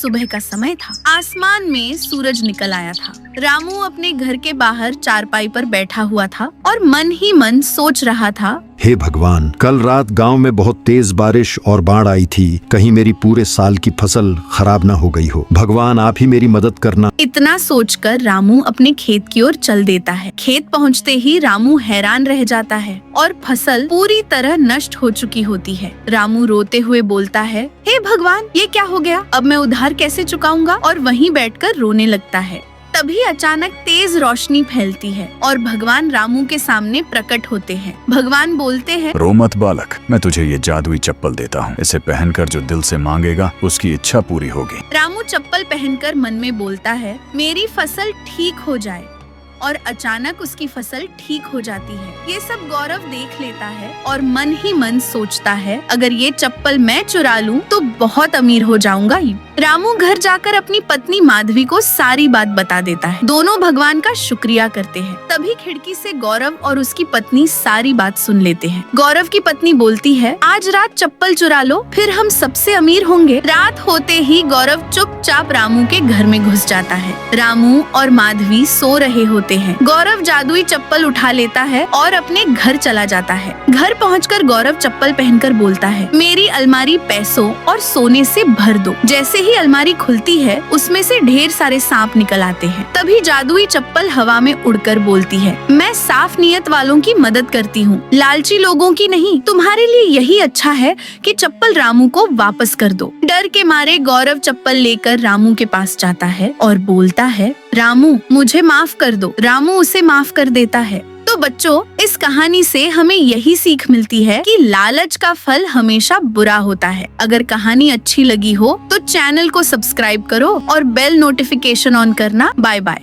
सुबह का समय था। आसमान में सूरज निकल आया था। रामू अपने घर के बाहर चारपाई पर बैठा हुआ था और मन ही मन सोच रहा था, हे भगवान, कल रात गांव में बहुत तेज बारिश और बाढ़ आई थी। कहीं मेरी पूरे साल की फसल खराब ना हो गई हो। भगवान, आप ही मेरी मदद करना। इतना सोचकर रामू अपने खेत की ओर चल देता है। खेत पहुंचते ही रामू हैरान रह जाता है और फसल पूरी तरह नष्ट हो चुकी होती है। रामू रोते हुए बोलता है, हे भगवान, ये क्या हो गया? अब मैं उधार कैसे चुकाऊंगा? और वहीं बैठकर रोने लगता है। तभी अचानक तेज रोशनी फैलती है और भगवान रामू के सामने प्रकट होते हैं। भगवान बोलते हैं, रो मत बालक, मैं तुझे ये जादुई चप्पल देता हूँ। इसे पहनकर जो दिल से मांगेगा उसकी इच्छा पूरी होगी। रामू चप्पल पहनकर मन में बोलता है, मेरी फसल ठीक हो जाए। और अचानक उसकी फसल ठीक हो जाती है। ये सब गौरव देख लेता है और मन ही मन सोचता है, अगर ये चप्पल मैं चुरा लूं तो बहुत अमीर हो जाऊंगा। रामू घर जाकर अपनी पत्नी माधवी को सारी बात बता देता है। दोनों भगवान का शुक्रिया करते हैं। तभी खिड़की से गौरव और उसकी पत्नी सारी बात सुन लेते हैं। गौरव की पत्नी बोलती है, आज रात चप्पल चुरा लो, फिर हम सबसे अमीर होंगे। रात होते ही गौरव चुपचाप रामू के घर में घुस जाता है। रामू और माधवी सो रहे होते हैं। गौरव जादुई चप्पल उठा लेता है और अपने घर चला जाता है। घर पहुंचकर गौरव चप्पल पहनकर बोलता है, मेरी अलमारी पैसों और सोने से भर दो। जैसे ही अलमारी खुलती है, उसमें से ढेर सारे सांप निकल आते हैं। तभी जादुई चप्पल हवा में उड़कर बोलती है, मैं साफ नियत वालों की मदद करती हूँ, लालची लोगों की नहीं। तुम्हारे लिए यही अच्छा है कि चप्पल रामू को वापस कर दो। डर के मारे गौरव चप्पल लेकर रामू के पास जाता है और बोलता है, रामू, मुझे माफ कर दो। रामू उसे माफ कर देता है। तो बच्चों, इस कहानी से हमें यही सीख मिलती है कि लालच का फल हमेशा बुरा होता है। अगर कहानी अच्छी लगी हो तो चैनल को सब्सक्राइब करो और बेल नोटिफिकेशन ऑन करना। Bye bye.